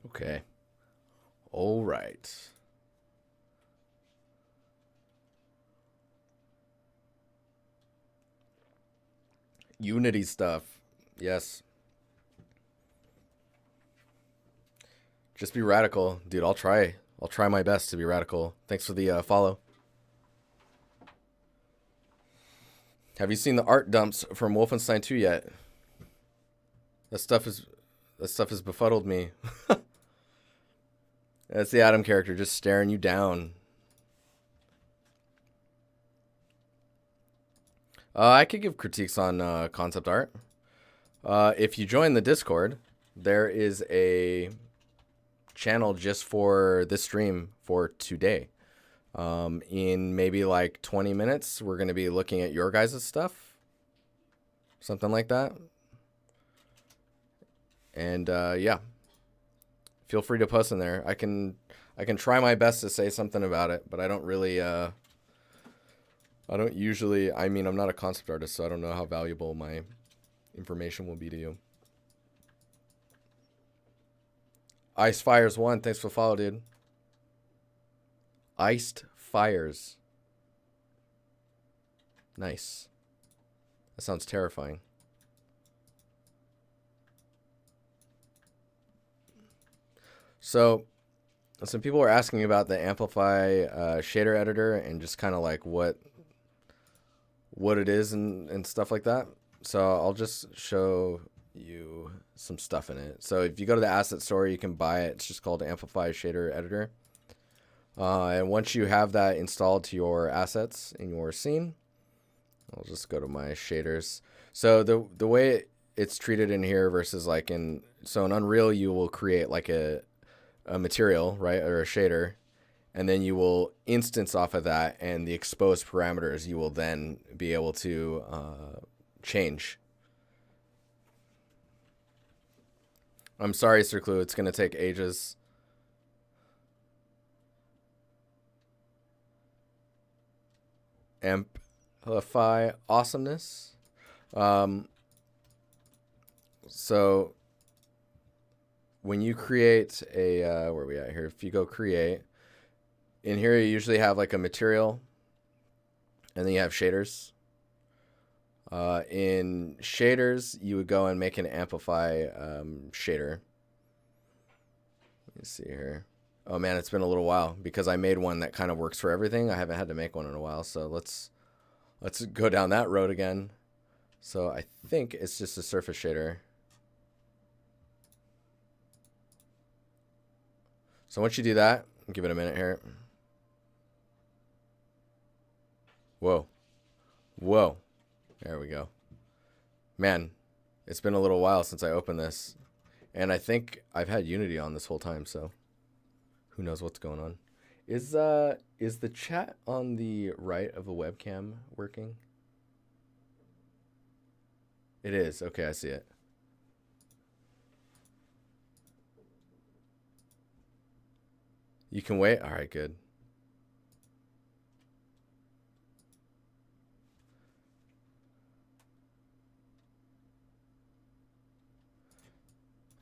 Okay. All right. Unity stuff. Yes. Just be radical. Dude, I'll try. I'll try my best to be radical. Thanks for the follow. Have you seen the art dumps from Wolfenstein 2 yet? That stuff has befuddled me. That's the Adam character just staring you down. I could give critiques on concept art. If you join the Discord, there is a channel just for this stream for today. In maybe like 20 minutes, we're going to be looking at your guys' stuff. Something like that. And yeah, feel free to post in there. I can try my best to say something about it, but I don't really, I don't usually, I mean, I'm not a concept artist, so I don't know how valuable my information will be to you. Ice Fires 1, thanks for the follow, dude. Iced Fires. Nice. That sounds terrifying. So, some people were asking about the Amplify Shader Editor and just kind of like what it is and stuff like that. So I'll just show you some stuff in it. So if you go to the asset store, you can buy it. It's just called Amplify Shader Editor. And once you have that installed to your assets in your scene, I'll just go to my shaders. So the way it's treated in here versus like in Unreal, you will create like a material, right, or a shader, and then you will instance off of that, and the exposed parameters you will then be able to change. I'm sorry, Sir Clue, it's going to take ages. Amplify awesomeness. So when you create a, where are we at here? If you go create, in here you usually have like a material, and then you have shaders. In shaders, you would go and make an Amplify shader. Let me see here. Oh man, it's been a little while because I made one that kind of works for everything. I haven't had to make one in a while, so let's go down that road again. So I think it's just a surface shader. So once you do that, give it a minute here. Whoa. Whoa. There we go. Man, it's been a little while since I opened this. And I think I've had Unity on this whole time, so who knows what's going on. Is the chat on the right of the webcam working? It is. Okay, I see it. You can wait? All right, good.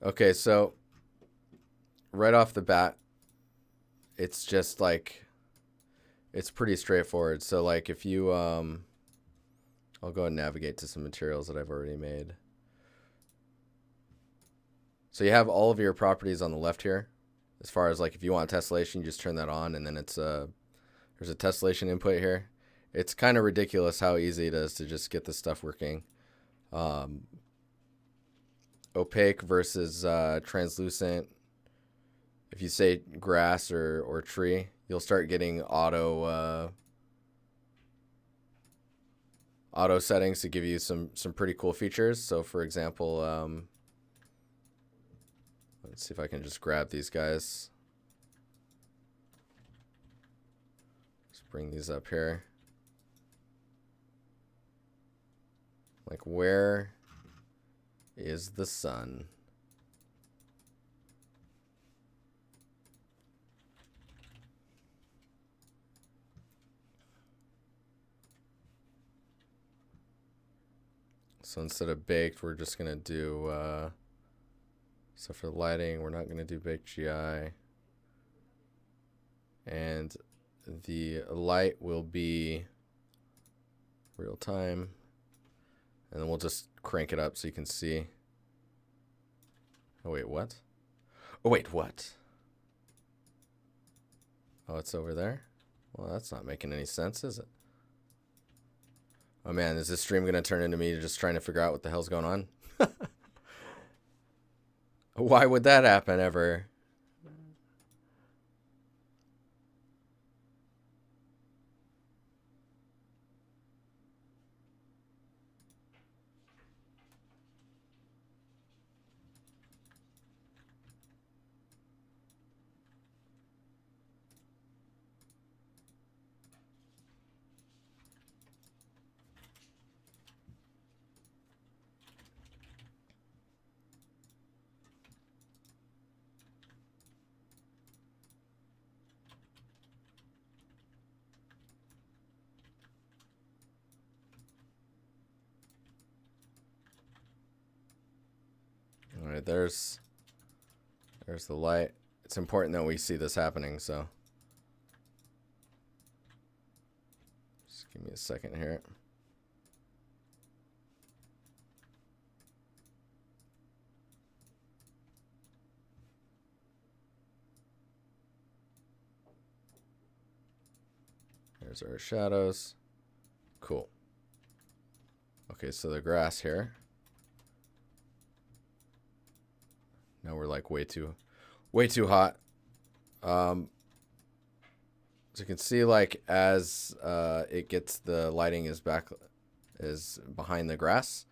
Okay, so right off the bat, it's just like, it's pretty straightforward. So like if you, I'll go and navigate to some materials that I've already made. So you have all of your properties on the left here. As far as like if you want tessellation, you just turn that on, and then it's there's a tessellation input here. It's kind of ridiculous how easy it is to just get this stuff working. Opaque versus translucent. If you say grass or tree, you'll start getting auto settings to give you some pretty cool features. So for example, let's see if I can just grab these guys. Just bring these up here. Like, where is the sun? So instead of baked, we're just going to do So for the lighting, we're not going to do baked GI. And the light will be real time. And then we'll just crank it up so you can see. Oh, wait, what? Oh, wait, what? Oh, it's over there? Well, that's not making any sense, is it? Oh, man, is this stream going to turn into me just trying to figure out what the hell's going on? Why would that happen ever? All right, there's the light. It's important that we see this happening, so just give me a second here. There's our shadows. Cool. Okay, so the grass here. Now we're like way too hot. So you can see, like, as it gets, the lighting is behind the grass,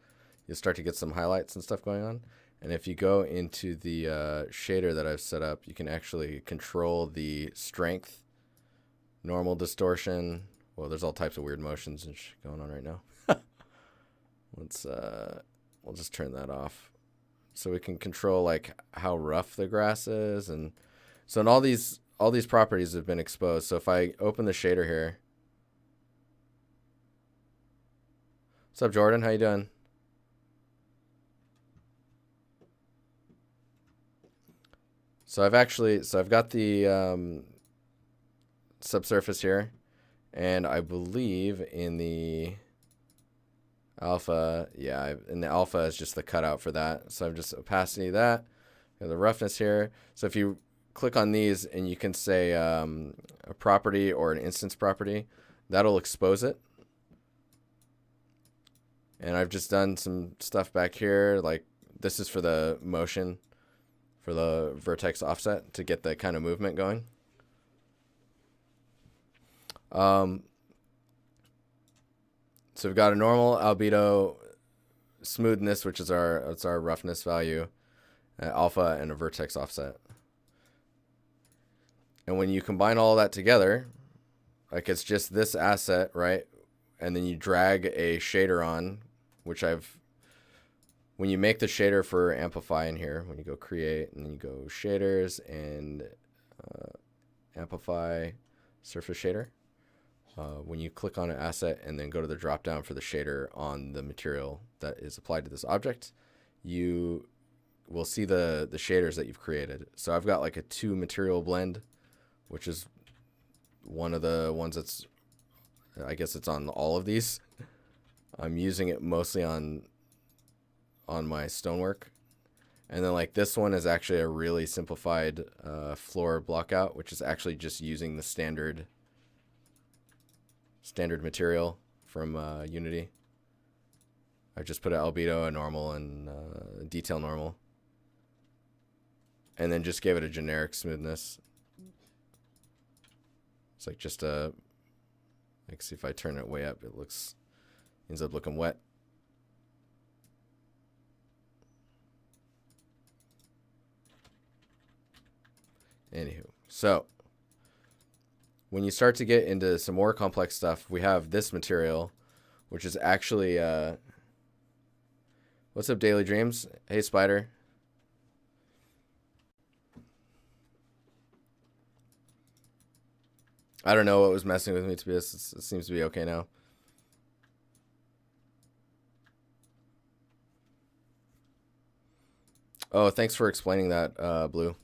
you'll start to get some highlights and stuff going on. And if you go into the shader that I've set up, you can actually control the strength, normal, distortion. Well, there's all types of weird motions and shit going on right now. We'll just turn that off. So we can control, like, how rough the grass is, and so in all these properties have been exposed. So if I open the shader here, what's up, Jordan? How you doing? So I've got the subsurface here, and I believe in the alpha, yeah, in the alpha is just the cutout for that. So I've just opacity that, and the roughness here. So if you click on these and you can say a property or an instance property, that'll expose it. And I've just done some stuff back here, like this is for the motion, for the vertex offset to get the kind of movement going. So we've got a normal albedo, smoothness, which is our roughness value, alpha, and a vertex offset. And when you combine all that together, like it's just this asset, right? And then you drag a shader on, which when you make the shader for Amplify in here, when you go create and then you go shaders and Amplify surface shader, when you click on an asset and then go to the drop down for the shader on the material that is applied to this object, you will see the shaders that you've created. So I've got like a 2 material blend, which is one of the ones that's, I guess it's on all of these. I'm using it mostly on my stonework. And then like this one is actually a really simplified floor blockout, which is actually just using the standard material from Unity. I just put an albedo, a normal, and a detail normal, and then just gave it a generic smoothness. It's like just like, see if I turn it way up, it ends up looking wet. Anywho, so when you start to get into some more complex stuff, we have this material, which is actually, what's up, Daily Dreams? Hey, Spider. I don't know what was messing with me, to be honest. It seems to be okay now. Oh, thanks for explaining that, Blue.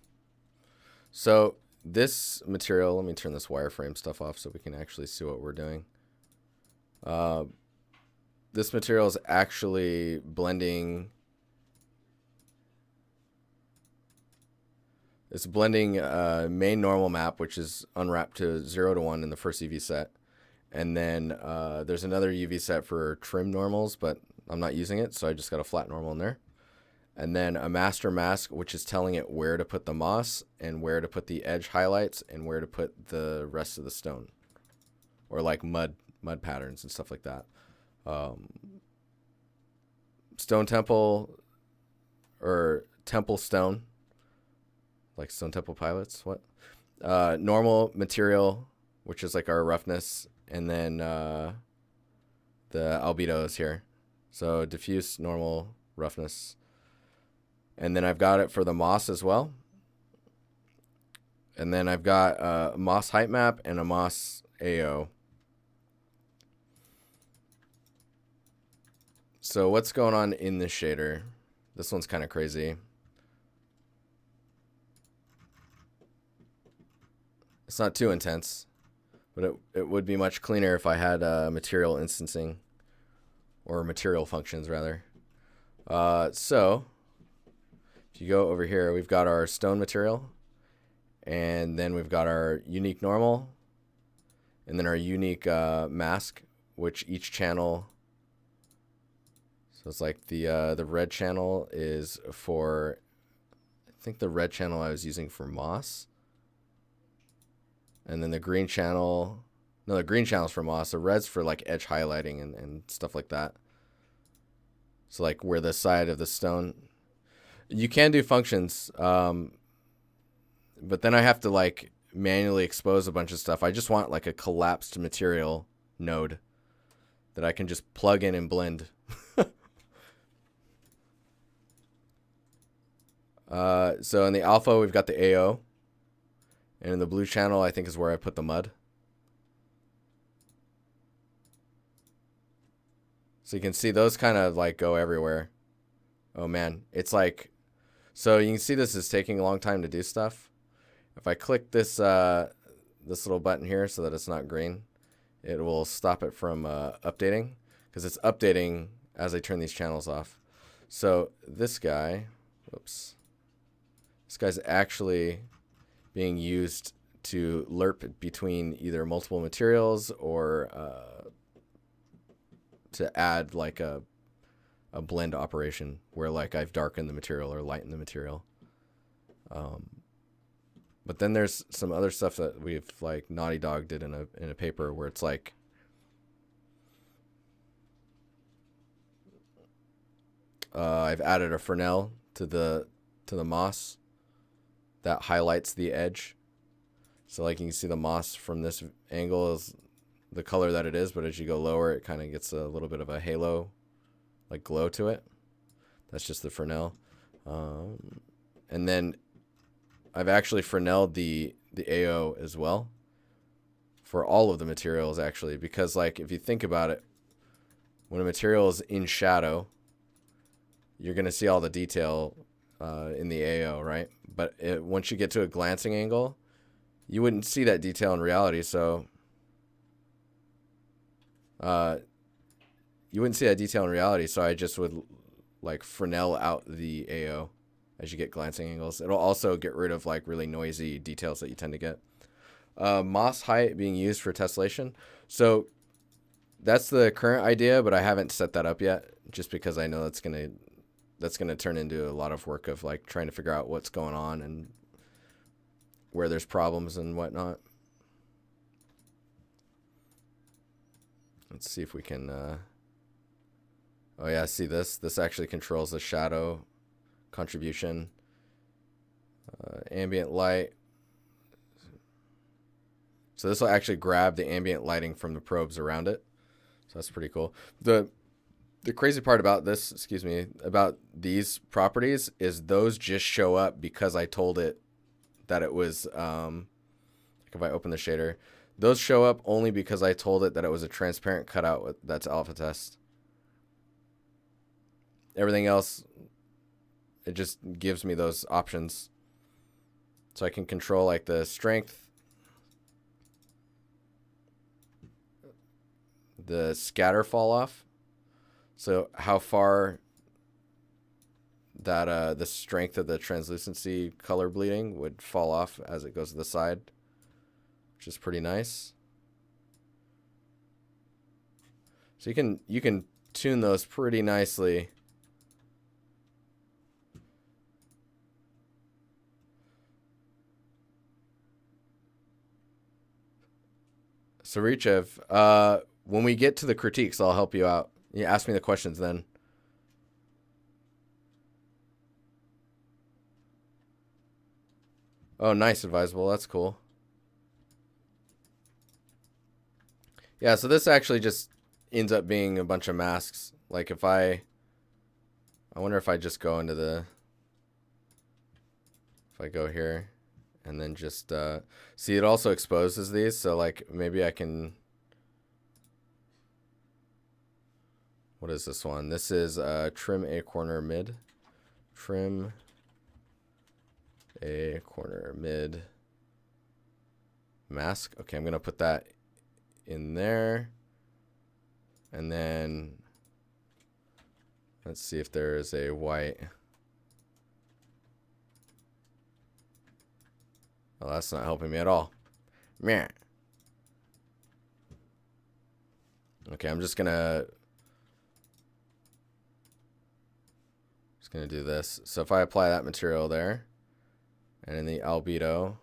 So this material, let me turn this wireframe stuff off so we can actually see what we're doing. This material is actually blending. It's blending main normal map, which is unwrapped to 0 to 1 in the first UV set. And then there's another UV set for trim normals, but I'm not using it, so I just got a flat normal in there. And then a master mask, which is telling it where to put the moss and where to put the edge highlights and where to put the rest of the stone, or like mud patterns and stuff like that. Stone temple, or temple stone, like Stone Temple Pilots. What? Normal material, which is like our roughness, and then the albedo is here. So diffuse, normal, roughness. And then I've got it for the moss as well. And then I've got a moss height map and a moss AO. So what's going on in this shader? This one's kind of crazy. It's not too intense, but it would be much cleaner if I had material instancing, or material functions rather. So if you go over here, we've got our stone material, and then we've got our unique normal, and then our unique mask, which each channel, so it's like the red channel is for, I think the red channel I was using for moss, and then the green channel, no, the green channel is for moss, the red's for like edge highlighting and stuff like that. So like where the side of the stone, you can do functions, but then I have to like manually expose a bunch of stuff. I just want like a collapsed material node that I can just plug in and blend. So in the alpha, we've got the AO, and in the blue channel, I think is where I put the mud. So you can see those kind of like go everywhere. Oh man, it's like, so you can see this is taking a long time to do stuff. If I click this this little button here so that it's not green, it will stop it from updating, because it's updating as I turn these channels off. So this guy, whoops, this guy's actually being used to lerp between either multiple materials or to add like a blend operation where like I've darkened the material or lightened the material. But then there's some other stuff that we've like Naughty Dog did in a paper where it's like I've added a Fresnel to the moss that highlights the edge. So like you can see the moss from this angle is the color that it is, but as you go lower, it kind of gets a little bit of a halo, like glow to it. That's just the Fresnel. And then I've actually Fresnel'd the AO as well for all of the materials actually, because like if you think about it, when a material is in shadow, you're going to see all the detail in the AO, right? But once you get to a glancing angle, you wouldn't see that detail in reality. So you wouldn't see that detail in reality. So I just would like Fresnel out the AO as you get glancing angles. It'll also get rid of like really noisy details that you tend to get. Moss height being used for tessellation. So that's the current idea, but I haven't set that up yet, just because I know that's gonna turn into a lot of work of like trying to figure out what's going on and where there's problems and whatnot. Let's see if we can. Oh yeah, see this? This actually controls the shadow contribution, ambient light. So this will actually grab the ambient lighting from the probes around it. So that's pretty cool. The crazy part about this, excuse me, about these properties is those just show up because I told it that it was, like if I open the shader, those show up only because I told it that it was a transparent cutout that's alpha test. Everything else it just gives me those options. So I can control like the strength, the scatter fall off. So how far that the strength of the translucency color bleeding would fall off as it goes to the side, which is pretty nice. So you can tune those pretty nicely. So Richev, when we get to the critiques, I'll help you out. You ask me the questions then. Oh, nice, advisable. That's cool. Yeah, so this actually just ends up being a bunch of masks. Like if I wonder if I just go into the, if I go here and then just, see, it also exposes these. So like maybe I can, what is this one? This is trim a corner mid. Trim a corner mid mask. Okay, I'm going to put that in there. And then let's see if there is a white. Oh, that's not helping me at all. Meh. Okay, I'm just gonna do this. So if I apply that material there, and in the albedo,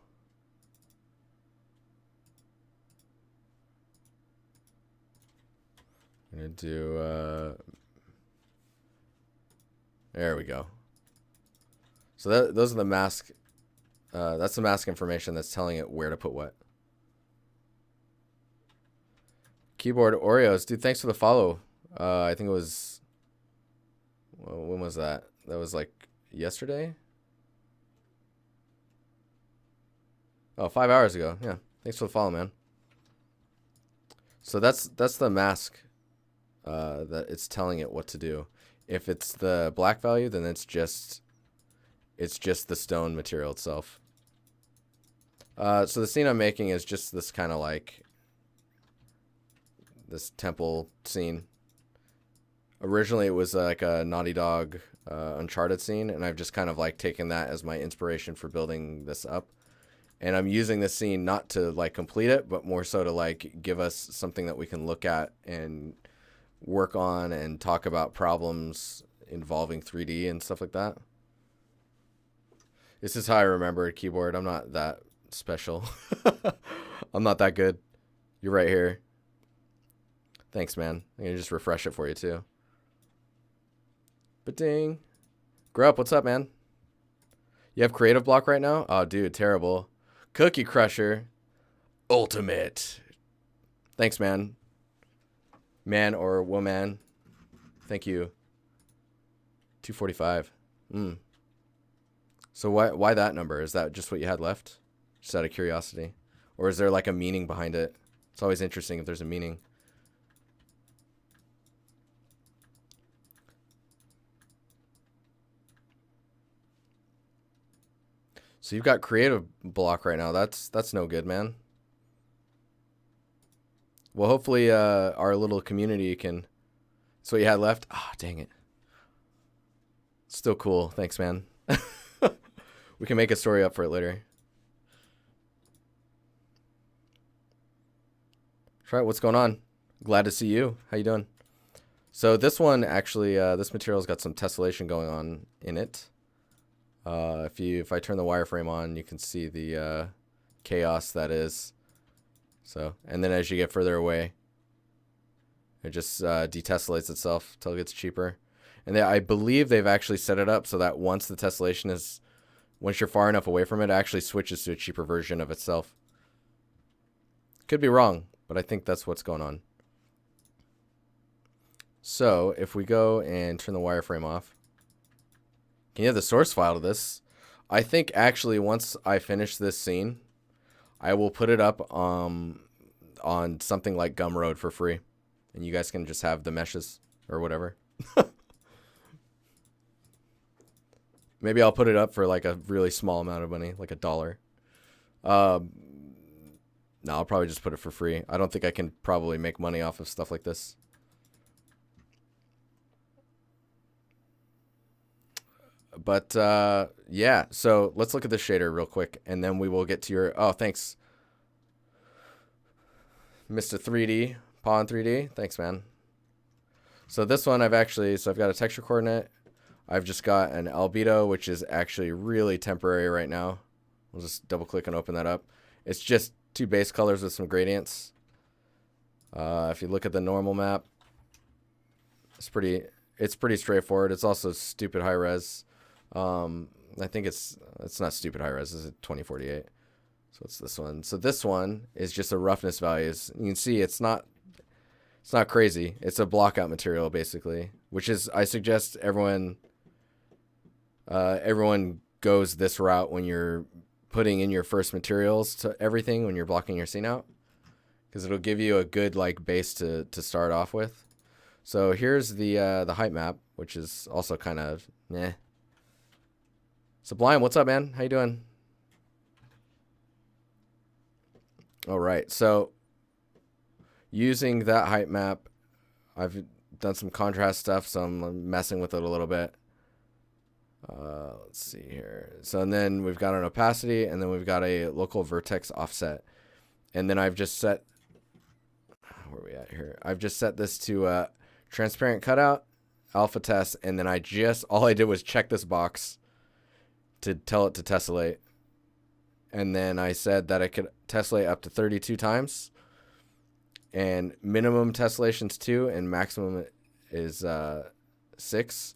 I'm gonna do there we go. So those are the mask. That's the mask information that's telling it where to put what. Keyboard Oreos, dude, thanks for the follow. I think it was, well, when was that? That was like yesterday? Oh, 5 hours ago. Yeah, thanks for the follow, man. So that's the mask that it's telling it what to do. If it's the black value, then it's just the stone material itself. So the scene I'm making is just this kind of like this temple scene. Originally, it was like a Naughty Dog Uncharted scene, and I've just kind of like taken that as my inspiration for building this up. And I'm using this scene not to like complete it, but more so to like give us something that we can look at and work on and talk about problems involving 3D and stuff like that. This is how I remember keyboard. I'm not that special. I'm not that good. You're right here. Thanks, man. I'm going to just refresh it for you, too. Ba-ding. Grow up. What's up, man? You have creative block right now? Oh, dude, terrible. Cookie Crusher. Ultimate. Thanks, man. Man or woman. Thank you. 245. So why that number? Is that just what you had left? Just out of curiosity. Or is there like a meaning behind it? It's always interesting if there's a meaning. So you've got creative block right now. That's no good, man. Well, hopefully our little community can... That's what you had left? Ah, dang it. Still cool. Thanks, man. We can make a story up for it later. All right, what's going on? Glad to see you. How you doing? So this one actually, this material's got some tessellation going on in it. If I turn the wireframe on, you can see the chaos that is. So, and then as you get further away, it just detessellates itself until it gets cheaper. And I believe they've actually set it up so that once the tessellation is, once you're far enough away from it, it actually switches to a cheaper version of itself. Could be wrong, but I think that's what's going on. So if we go and turn the wireframe off, can you have the source file to this? I think actually once I finish this scene, I will put it up on something like Gumroad for free. And you guys can just have the meshes or whatever. Maybe I'll put it up for like a really small amount of money, like $1. No, I'll probably just put it for free. I don't think I can probably make money off of stuff like this. But yeah, so let's look at the shader real quick, and then we will get to your... Oh, thanks, Mr. 3D, Pawn 3D. Thanks, man. So this one I've got a texture coordinate. I've just got an albedo, which is actually really temporary right now. We'll just double click and open that up. It's just 2 base colors with some gradients. If you look at the normal map, it's pretty straightforward. It's also stupid high res. I think it's not stupid high res. It's 2048. So it's this one. So this one is just a roughness values. You can see it's not crazy. It's a blockout material basically, which is, I suggest everyone goes this route when you're putting in your first materials to everything when you're blocking your scene out, because it'll give you a good like base to start off with. So here's the height map, which is also kind of meh. Sublime, what's up, man? How you doing? All right, so using that height map, I've done some contrast stuff, so I'm messing with it a little bit. Let's see here. So and then we've got an opacity, and then we've got a local vertex offset. And then I've just set, where are we at here? I've just set this to transparent cutout, alpha test, and then all I did was check this box to tell it to tessellate. And then I said that I could tessellate up to 32 times. And minimum tessellation's 2 and maximum is 6.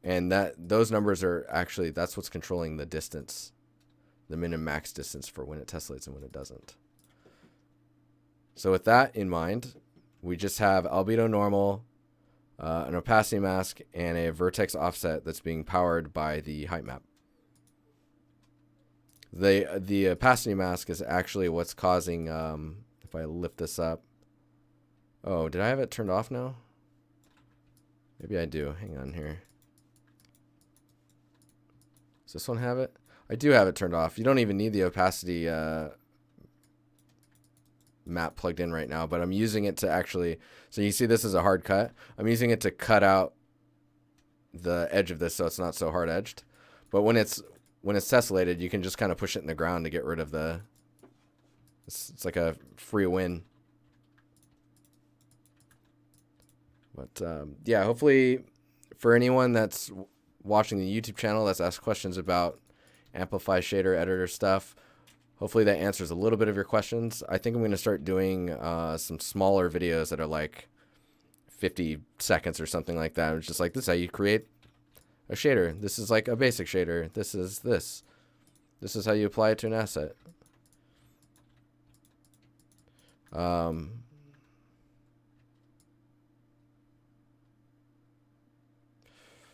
And those numbers are actually, that's what's controlling the distance, the min and max distance for when it tessellates and when it doesn't. So with that in mind, we just have albedo normal, an opacity mask, and a vertex offset that's being powered by the height map. The opacity mask is actually what's causing, if I lift this up. Oh, did I have it turned off now? Maybe I do. Hang on here. Does this one have it? I do have it turned off. You don't even need the opacity map plugged in right now, but I'm using it to actually, so you see this is a hard cut. I'm using it to cut out the edge of this so it's not so hard edged. But when it's tessellated, you can just kind of push it in the ground to get rid of the, it's like a free win. But yeah, hopefully for anyone that's watching the YouTube channel that's asked questions about Amplify Shader Editor stuff, hopefully that answers a little bit of your questions. I think I'm going to start doing some smaller videos that are like 50 seconds or something like that. It's just like, this is how you create a shader. This is like a basic shader. This is this. This is how you apply it to an asset.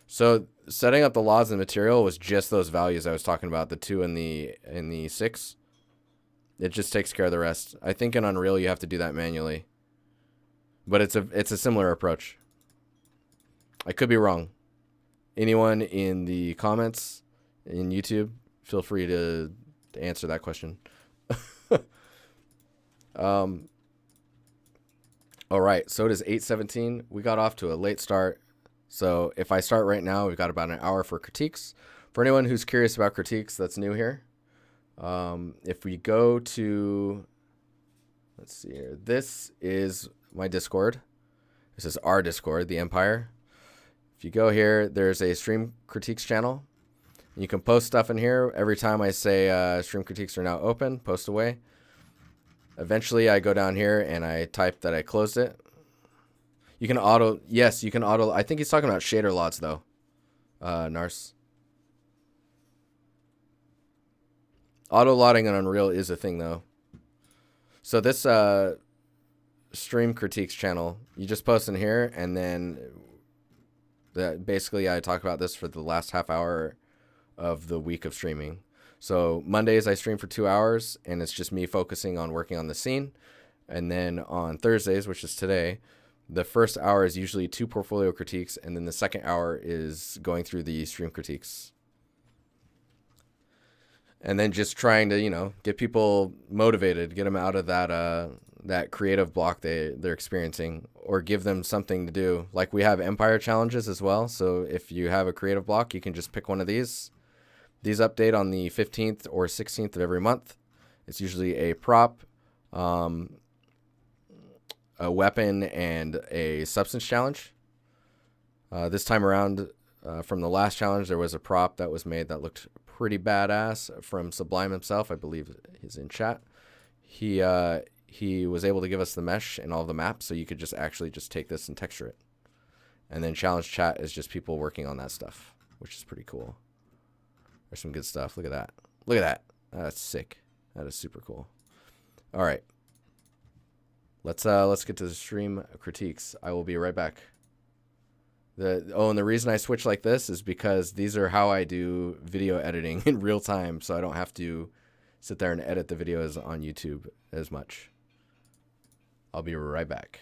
So setting up the laws and material was just those values I was talking about, the 2 and the 6. It just takes care of the rest. I think in Unreal you have to do that manually, but it's a similar approach. I could be wrong. Anyone in the comments in YouTube, feel free to answer that question. All right, so it is 8:17. We got off to a late start. So if I start right now, we've got about an hour for critiques. For anyone who's curious about critiques that's new here, if we go to, let's see here, this is my Discord. This is our Discord, the Empire. If you go here, there's a stream critiques channel. You can post stuff in here. Every time I say stream critiques are now open, post away. Eventually I go down here and I type that I closed it. You can auto, yes, you can auto. I think he's talking about shader lots though, Nars. Auto lotting on Unreal is a thing though. So this stream critiques channel, you just post in here, and then basically I talk about this for the last half hour of the week of streaming. So Mondays I stream for 2 hours, and it's just me focusing on working on the scene. And then on Thursdays, which is today, the first hour is usually 2 portfolio critiques, and then the second hour is going through the stream critiques. And then just trying to, you know, get people motivated, get them out of that creative block they're experiencing, or give them something to do. Like we have Empire challenges as well. So if you have a creative block, you can just pick one of these. These update on the 15th or 16th of every month. It's usually a prop, a weapon, and a substance challenge. This time around, from the last challenge, there was a prop that was made that looked pretty badass from Sublime himself. I believe he's in chat. He was able to give us the mesh and all the maps, so you could just actually just take this and texture it. And then challenge chat is just people working on that stuff, which is pretty cool. There's some good stuff. Look at that. Look at that. That's sick. That is super cool. All right. Let's get to the stream critiques. I will be right back. And the reason I switch like this is because these are how I do video editing in real time, so I don't have to sit there and edit the videos on YouTube as much. I'll be right back.